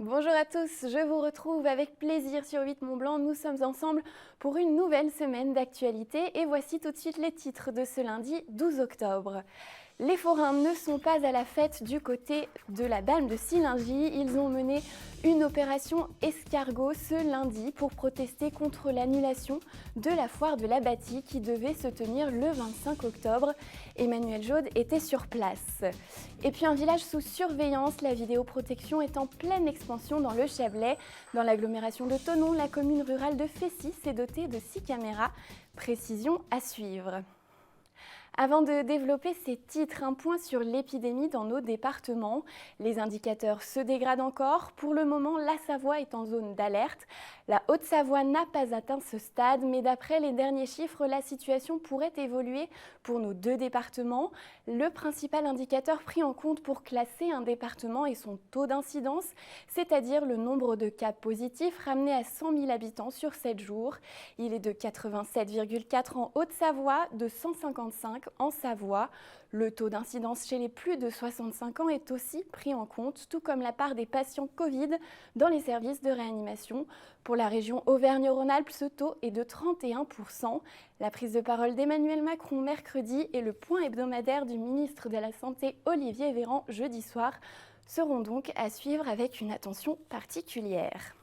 Bonjour à tous, je vous retrouve avec plaisir sur 8 Mont Blanc. Nous sommes ensemble pour une nouvelle semaine d'actualité et voici tout de suite les titres de ce lundi 12 octobre. Les forains ne sont pas à la fête du côté de la Balme de Sillingy. Ils ont mené une opération escargot ce lundi pour protester contre l'annulation de la foire de l'Abatis qui devait se tenir le 25 octobre. Emmanuel Jaude était sur place. Et puis un village sous surveillance, la vidéoprotection est en pleine expansion dans le Chablais. Dans l'agglomération de Thonon, la commune rurale de Fessy s'est dotée de 6 caméras. Précision à suivre. Avant de développer ces titres, un point sur l'épidémie dans nos départements. Les indicateurs se dégradent encore. Pour le moment, la Savoie est en zone d'alerte. La Haute-Savoie n'a pas atteint ce stade, mais d'après les derniers chiffres, la situation pourrait évoluer pour nos deux départements. Le principal indicateur pris en compte pour classer un département est son taux d'incidence, c'est-à-dire le nombre de cas positifs ramenés à 100 000 habitants sur 7 jours. Il est de 87,4 en Haute-Savoie, de 155 en Savoie. Le taux d'incidence chez les plus de 65 ans est aussi pris en compte, tout comme la part des patients Covid dans les services de réanimation. Pour la région Auvergne-Rhône-Alpes, ce taux est de 31%. La prise de parole d'Emmanuel Macron mercredi et le point hebdomadaire du ministre de la Santé Olivier Véran jeudi soir seront donc à suivre avec une attention particulière.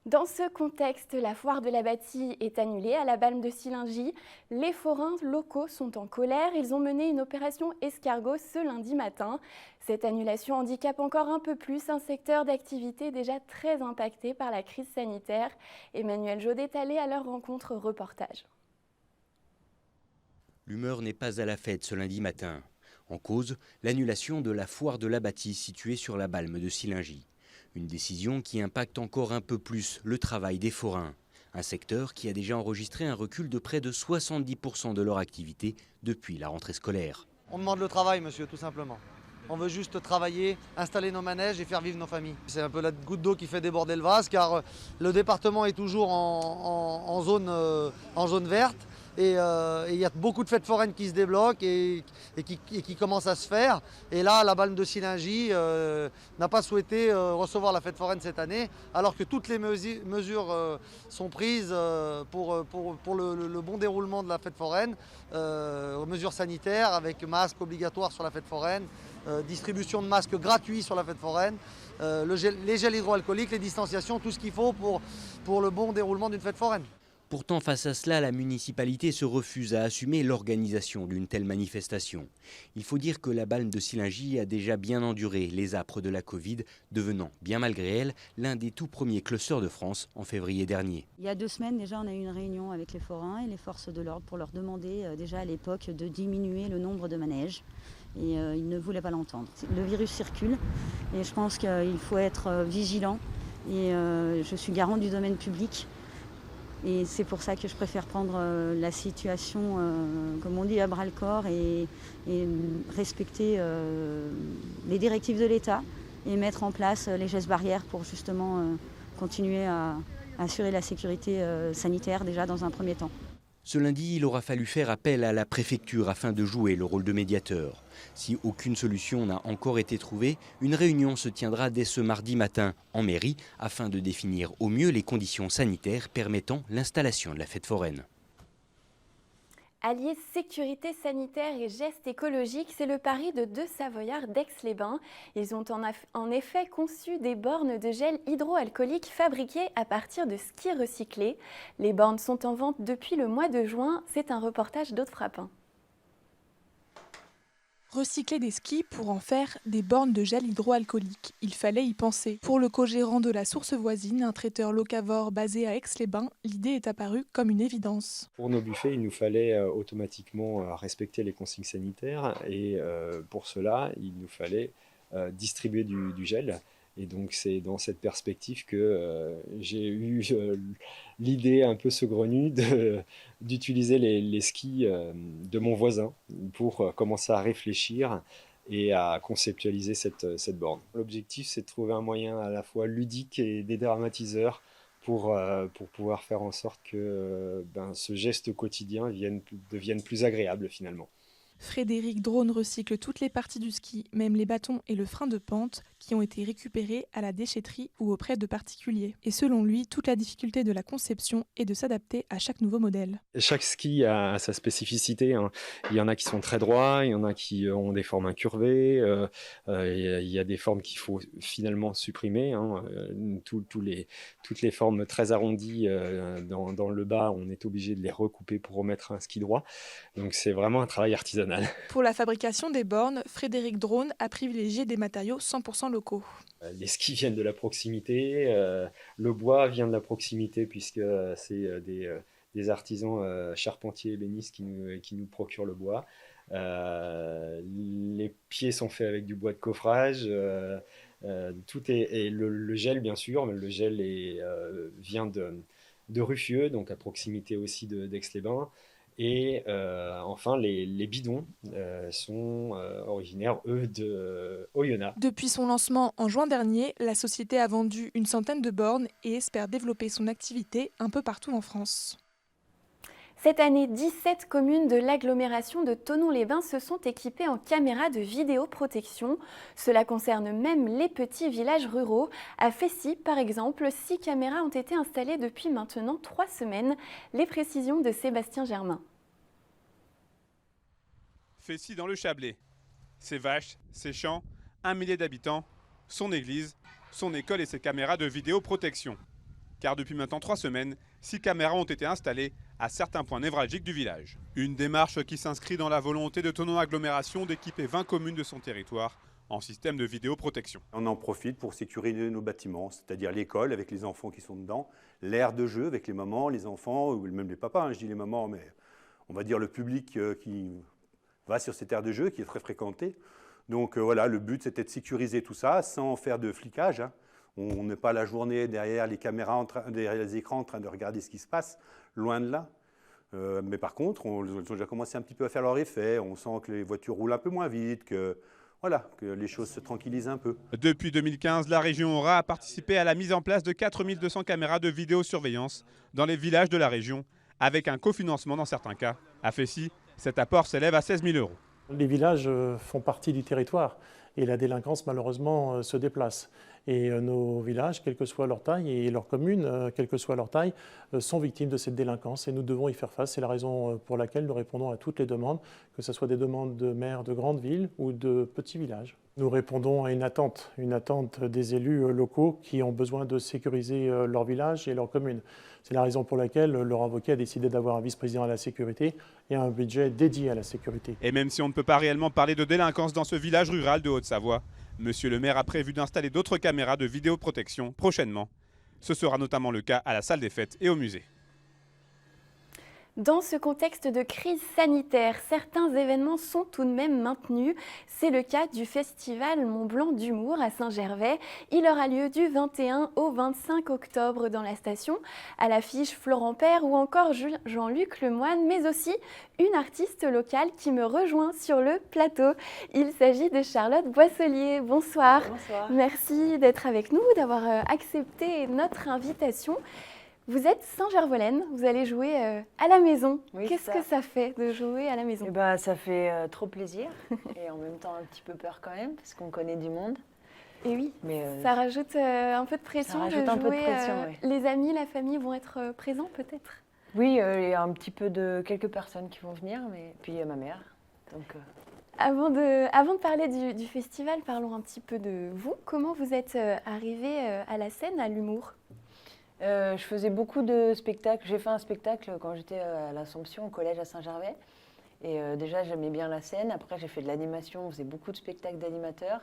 Dans ce contexte, la foire de l'Abatis est annulée à la Balme de Sillingy. Les forains locaux sont en colère. Ils ont mené une opération escargot ce lundi matin. Cette annulation handicape encore un peu plus un secteur d'activité déjà très impacté par la crise sanitaire. Emmanuel Jaude est allé à leur rencontre reportage. L'humeur n'est pas à la fête ce lundi matin. En cause, l'annulation de la foire de l'Abatis située sur la Balme de Sillingy. Une décision qui impacte encore un peu plus le travail des forains. Un secteur qui a déjà enregistré un recul de près de 70% de leur activité depuis la rentrée scolaire. On demande le travail, monsieur, tout simplement. On veut juste travailler, installer nos manèges et faire vivre nos familles. C'est un peu la goutte d'eau qui fait déborder le vase, car le département est toujours en zone verte. Et il y a beaucoup de fêtes foraines qui se débloquent et qui commencent à se faire. Et là, la Balme de Sillingy n'a pas souhaité recevoir la fête foraine cette année, alors que toutes les mesures sont prises pour le bon déroulement de la fête foraine. Mesures sanitaires avec masques obligatoires sur la fête foraine, distribution de masques gratuits sur la fête foraine, les gels hydroalcooliques, les distanciations, tout ce qu'il faut pour le bon déroulement d'une fête foraine. Pourtant, face à cela, la municipalité se refuse à assumer l'organisation d'une telle manifestation. Il faut dire que la Balme de Sillingy a déjà bien enduré les âpres de la Covid, devenant, bien malgré elle, l'un des tout premiers clusters de France en février dernier. Il y a 2 semaines déjà, on a eu une réunion avec les forains et les forces de l'ordre pour leur demander déjà à l'époque de diminuer le nombre de manèges. Et ils ne voulaient pas l'entendre. Le virus circule et je pense qu'il faut être vigilant. Et je suis garant du domaine public. Et c'est pour ça que je préfère prendre la situation, comme on dit, à bras-le-corps et respecter les directives de l'État et mettre en place les gestes barrières pour justement continuer à assurer la sécurité sanitaire déjà dans un premier temps. Ce lundi, il aura fallu faire appel à la préfecture afin de jouer le rôle de médiateur. Si aucune solution n'a encore été trouvée, une réunion se tiendra dès ce mardi matin en mairie afin de définir au mieux les conditions sanitaires permettant l'installation de la fête foraine. Allier sécurité sanitaire et gestes écologiques, c'est le pari de deux Savoyards d'Aix-les-Bains. Ils ont en effet conçu des bornes de gel hydroalcoolique fabriquées à partir de skis recyclés. Les bornes sont en vente depuis le mois de juin. C'est un reportage d'Aude Frappin. Recycler des skis pour en faire des bornes de gel hydroalcoolique. Il fallait y penser. Pour le co-gérant de la source voisine, un traiteur locavore basé à Aix-les-Bains, l'idée est apparue comme une évidence. Pour nos buffets, il nous fallait automatiquement respecter les consignes sanitaires et pour cela, il nous fallait distribuer du gel. Et donc c'est dans cette perspective que j'ai eu l'idée un peu saugrenue d'utiliser les skis de mon voisin pour commencer à réfléchir et à conceptualiser cette borne. L'objectif, c'est de trouver un moyen à la fois ludique et dédramatiseur pour pouvoir faire en sorte que ce geste quotidien devienne plus agréable finalement. Frédéric Drone recycle toutes les parties du ski, même les bâtons et le frein de pente, qui ont été récupérés à la déchetterie ou auprès de particuliers. Et selon lui, toute la difficulté de la conception est de s'adapter à chaque nouveau modèle. Chaque ski a sa spécificité, hein. Il y en a qui sont très droits, il y en a qui ont des formes incurvées, il y a des formes qu'il faut finalement supprimer, hein. Toutes les formes très arrondies dans le bas, on est obligé de les recouper pour remettre un ski droit. Donc c'est vraiment un travail artisanal. Pour la fabrication des bornes, Frédéric Drone a privilégié des matériaux 100% locaux. Les skis viennent de la proximité, le bois vient de la proximité puisque c'est des artisans charpentiers ébénistes qui nous procurent le bois. Les pieds sont faits avec du bois de coffrage. Tout et le gel, bien sûr, mais le gel vient de Ruffieux, donc à proximité aussi d'Aix-les-Bains. Et enfin, les bidons sont originaires, eux, de Oyonnax. Depuis son lancement en juin dernier, la société a vendu une centaine de bornes et espère développer son activité un peu partout en France. Cette année, 17 communes de l'agglomération de Thonon-les-Bains se sont équipées en caméras de vidéoprotection. Cela concerne même les petits villages ruraux. À Fessy, par exemple, 6 caméras ont été installées depuis maintenant 3 semaines. Les précisions de Sébastien Germain. Fessy dans le Chablais. Ses vaches, ses champs, 1 millier d'habitants, son église, son école et ses caméras de vidéoprotection. Car depuis maintenant 3 semaines, 6 caméras ont été installées à certains points névralgiques du village. Une démarche qui s'inscrit dans la volonté de Thonon Agglomération d'équiper 20 communes de son territoire en système de vidéoprotection. On en profite pour sécuriser nos bâtiments, c'est-à-dire l'école avec les enfants qui sont dedans, l'aire de jeu avec les mamans, les enfants, ou même les papas, je dis les mamans, mais on va dire le public qui va sur cette aire de jeu qui est très fréquentée. Donc voilà, le but c'était de sécuriser tout ça sans faire de flicage. On n'est pas la journée derrière les caméras, derrière les écrans en train de regarder ce qui se passe, loin de là. Mais par contre, ils ont déjà commencé un petit peu à faire leur effet. On sent que les voitures roulent un peu moins vite, que les choses se tranquillisent un peu. Depuis 2015, la région Aura a participé à la mise en place de 4200 caméras de vidéosurveillance dans les villages de la région, avec un cofinancement dans certains cas. À Fessy, cet apport s'élève à 16 000 €. Les villages font partie du territoire et la délinquance malheureusement se déplace. Et nos villages, quelle que soit leur taille, et leurs communes, quelle que soit leur taille, sont victimes de cette délinquance et nous devons y faire face. C'est la raison pour laquelle nous répondons à toutes les demandes, que ce soit des demandes de maires de grandes villes ou de petits villages. Nous répondons à une attente des élus locaux qui ont besoin de sécuriser leur village et leur commune. C'est la raison pour laquelle leur avocat a décidé d'avoir un vice-président à la sécurité et un budget dédié à la sécurité. Et même si on ne peut pas réellement parler de délinquance dans ce village rural de Haute-Savoie, Monsieur le maire a prévu d'installer d'autres caméras de vidéoprotection prochainement. Ce sera notamment le cas à la salle des fêtes et au musée. Dans ce contexte de crise sanitaire, certains événements sont tout de même maintenus. C'est le cas du festival Mont Blanc d'humour à Saint-Gervais. Il aura lieu du 21 au 25 octobre dans la station. À l'affiche, Florent Père ou encore Jean-Luc Lemoine, mais aussi une artiste locale qui me rejoint sur le plateau. Il s'agit de Charlotte Boisselier. Bonsoir. Bonsoir. Merci d'être avec nous, d'avoir accepté notre invitation. Vous êtes Saint-Gervolaine, vous allez jouer à la maison. Oui, qu'est-ce que ça fait de jouer à la maison? Ça fait trop plaisir et en même temps un petit peu peur quand même parce qu'on connaît du monde. Et oui, ça rajoute un peu de pression de jouer. Oui. Les amis, la famille vont être présents peut-être? Oui, il y a un petit peu de quelques personnes qui vont venir, mais puis il y a ma mère. Donc, Avant de parler du festival, parlons un petit peu de vous. Comment vous êtes arrivée à la scène, à l'humour? je faisais beaucoup de spectacles. J'ai fait un spectacle quand j'étais à l'Assomption, au collège à Saint-Gervais. Et déjà, j'aimais bien la scène. Après, j'ai fait de l'animation. On faisait beaucoup de spectacles d'animateurs.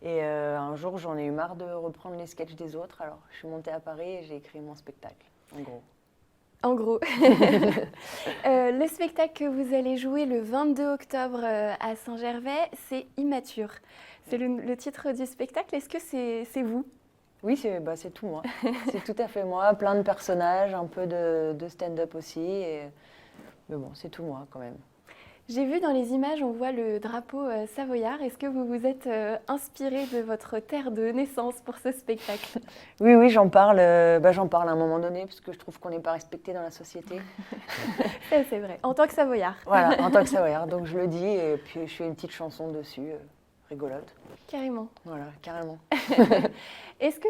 Et un jour, j'en ai eu marre de reprendre les sketchs des autres. Alors, je suis montée à Paris et j'ai écrit mon spectacle, en gros. En gros. Le spectacle que vous allez jouer le 22 octobre à Saint-Gervais, c'est Immature. C'est le titre du spectacle. Est-ce que c'est vous? Oui, c'est tout moi. C'est tout à fait moi. Plein de personnages, un peu de stand-up aussi. Mais bon, c'est tout moi quand même. J'ai vu dans les images, on voit le drapeau savoyard. Est-ce que vous vous êtes inspiré de votre terre de naissance pour ce spectacle? Oui, oui, j'en parle à un moment donné, parce que je trouve qu'on n'est pas respecté dans la société. Ça, c'est vrai, en tant que savoyard. Voilà, en tant que savoyard. Donc je le dis, et puis je fais une petite chanson dessus, rigolote. Carrément. Voilà, carrément. Est-ce que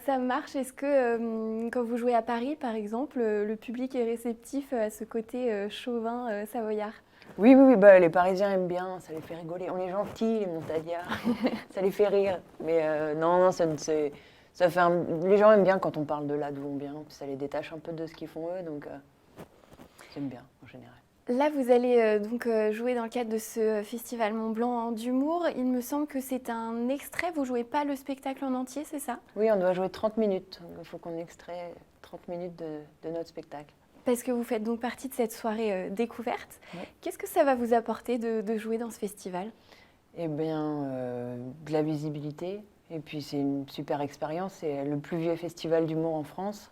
ça marche? Est-ce que quand vous jouez à Paris, par exemple, le public est réceptif à ce côté chauvin savoyard? Oui, oui, oui, bah, les Parisiens aiment bien, ça les fait rigoler. On est gentils, les montagnards, ça les fait rire. Mais non, ça fait les gens aiment bien quand on parle de là d'où on vient, puis ça les détache un peu de ce qu'ils font eux, donc j'aime bien en général. Là, vous allez donc jouer dans le cadre de ce festival Mont Blanc d'humour. Il me semble que c'est un extrait, vous ne jouez pas le spectacle en entier, c'est ça? Oui, on doit jouer 30 minutes. Il faut qu'on extrait 30 minutes de notre spectacle. Parce que vous faites donc partie de cette soirée découverte. Oui. Qu'est-ce que ça va vous apporter de jouer dans ce festival? Eh bien, de la visibilité. Et puis, c'est une super expérience. C'est le plus vieux festival d'humour en France.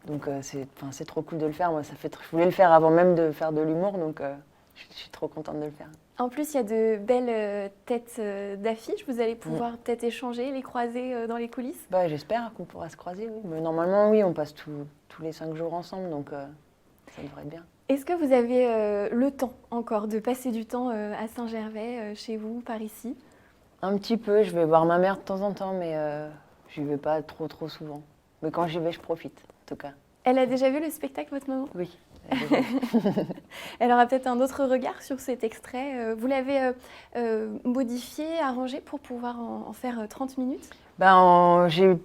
Donc, c'est trop cool de le faire. Moi, je voulais le faire avant même de faire de l'humour. Donc, je suis trop contente de le faire. En plus, il y a de belles têtes d'affiche. Vous allez pouvoir peut-être échanger, les croiser dans les coulisses? Bah, j'espère qu'on pourra se croiser, oui. Mais normalement, oui, on passe tous les 5 jours ensemble. Donc, ça devrait être bien. Est-ce que vous avez le temps encore de passer du temps à Saint-Gervais, chez vous, par ici? Un petit peu. Je vais voir ma mère de temps en temps, mais je n'y vais pas trop souvent. Mais quand j'y vais, je profite, en tout cas. Elle a déjà vu le spectacle, votre maman? Oui. Elle aura peut-être un autre regard sur cet extrait. Vous l'avez modifié, arrangé pour pouvoir en faire 30 minutes? J'ai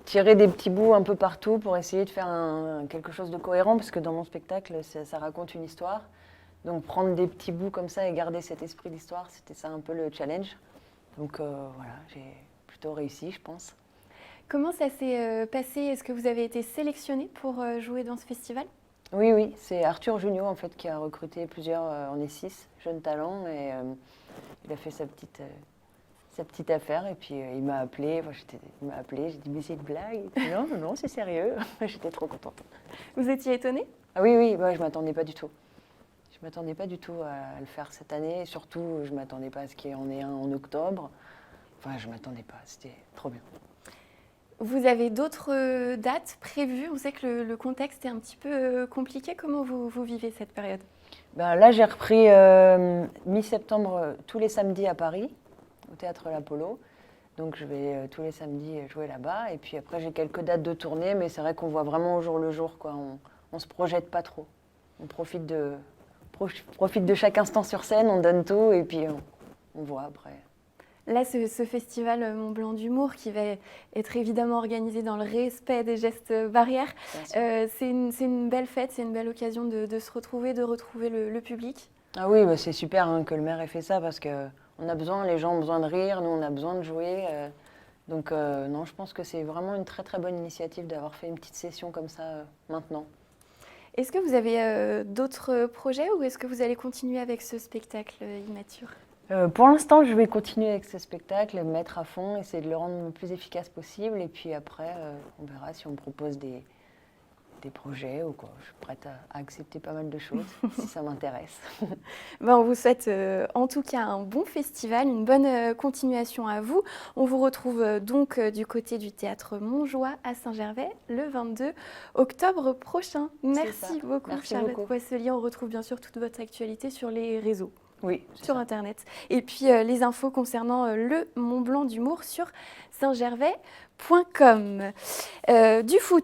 tiré des petits bouts un peu partout pour essayer de faire quelque chose de cohérent, parce que dans mon spectacle, ça raconte une histoire. Donc prendre des petits bouts comme ça et garder cet esprit d'histoire, c'était ça un peu le challenge. Donc voilà, j'ai plutôt réussi, je pense. Comment ça s'est passé? Est-ce que vous avez été sélectionné pour jouer dans ce festival? Oui, oui, c'est Arthur Junio en fait qui a recruté plusieurs, on est 6 jeunes talents, et il a fait sa petite affaire, et puis il m'a appelé, j'ai dit mais c'est une blague? Non, c'est sérieux. J'étais trop contente. Vous étiez étonnée? Ah oui, bah, je m'attendais pas du tout. Je m'attendais pas du tout à le faire cette année, et surtout je m'attendais pas à ce qu'il y en ait un en octobre. Enfin, je m'attendais pas, c'était trop bien. Vous avez d'autres dates prévues? On sait que le contexte est un petit peu compliqué. Comment vous vivez cette période? Là, j'ai repris mi-septembre tous les samedis à Paris, au Théâtre l'Apollo. Donc, je vais tous les samedis jouer là-bas. Et puis après, j'ai quelques dates de tournée, mais c'est vrai qu'on voit vraiment au jour le jour, quoi. On se projette pas trop. On profite de chaque instant sur scène, on donne tout, et puis on voit après. Là, ce festival Mont Blanc d'humour qui va être évidemment organisé dans le respect des gestes barrières, c'est une belle fête, c'est une belle occasion de se retrouver, de retrouver le public. Ah oui, bah c'est super que le maire ait fait ça, parce que les gens ont besoin de rire, nous on a besoin de jouer. Donc non, je pense que c'est vraiment une très très bonne initiative d'avoir fait une petite session comme ça maintenant. Est-ce que vous avez d'autres projets, ou est-ce que vous allez continuer avec ce spectacle immature? Pour l'instant, je vais continuer avec ce spectacle, me mettre à fond, essayer de le rendre le plus efficace possible. Et puis après, on verra si on me propose des projets ou quoi. Je suis prête à accepter pas mal de choses, si ça m'intéresse. On vous souhaite en tout cas un bon festival, une bonne continuation à vous. On vous retrouve donc du côté du Théâtre Montjoie à Saint-Gervais le 22 octobre prochain. Merci beaucoup, Charlotte Boisselier. On retrouve bien sûr toute votre actualité sur les réseaux. Oui, sur Internet. Et puis les infos concernant le Mont Blanc d'humour sur saintgervais.com. Du foot,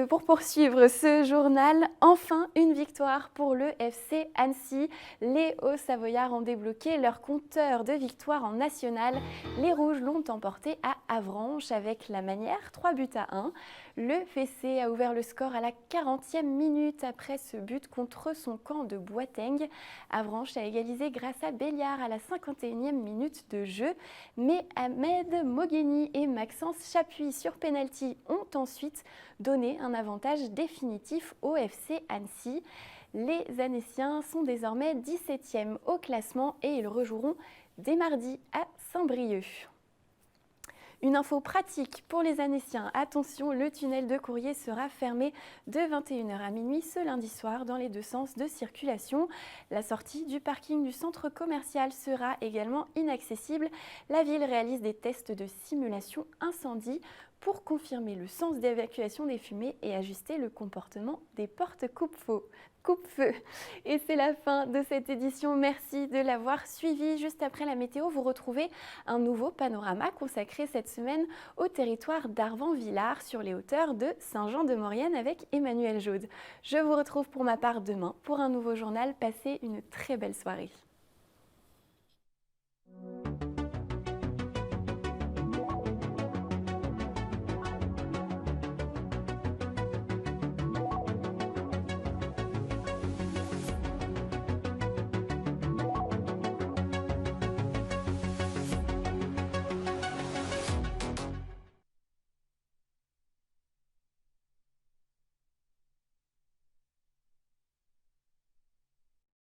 pour poursuivre ce journal, enfin une victoire pour le FC Annecy. Les Hauts-Savoyards ont débloqué leur compteur de victoire en national. Les Rouges l'ont emporté à Avranches avec la manière, 3-1. Le FC a ouvert le score à la 40e minute après ce but contre son camp de Boiteng. Avranches a égalisé grâce à Béliard à la 51e minute de jeu. Mais Ahmed Mogheni et Maxence Chapuis sur pénalty ont ensuite donné un avantage définitif au FC Annecy. Les Annéciens sont désormais 17e au classement et ils rejoueront dès mardi à Saint-Brieuc. Une info pratique pour les Annéciens. Attention, le tunnel de Courrier sera fermé de 21h à minuit ce lundi soir dans les deux sens de circulation. La sortie du parking du centre commercial sera également inaccessible. La ville réalise des tests de simulation incendie pour confirmer le sens d'évacuation des fumées et ajuster le comportement des portes coupe-feu. Et c'est la fin de cette édition. Merci de l'avoir suivi. Juste après la météo, vous retrouvez un nouveau panorama consacré cette semaine au territoire d'Arvan-Villars sur les hauteurs de Saint-Jean-de-Maurienne avec Emmanuel Jaude. Je vous retrouve pour ma part demain pour un nouveau journal. Passez une très belle soirée.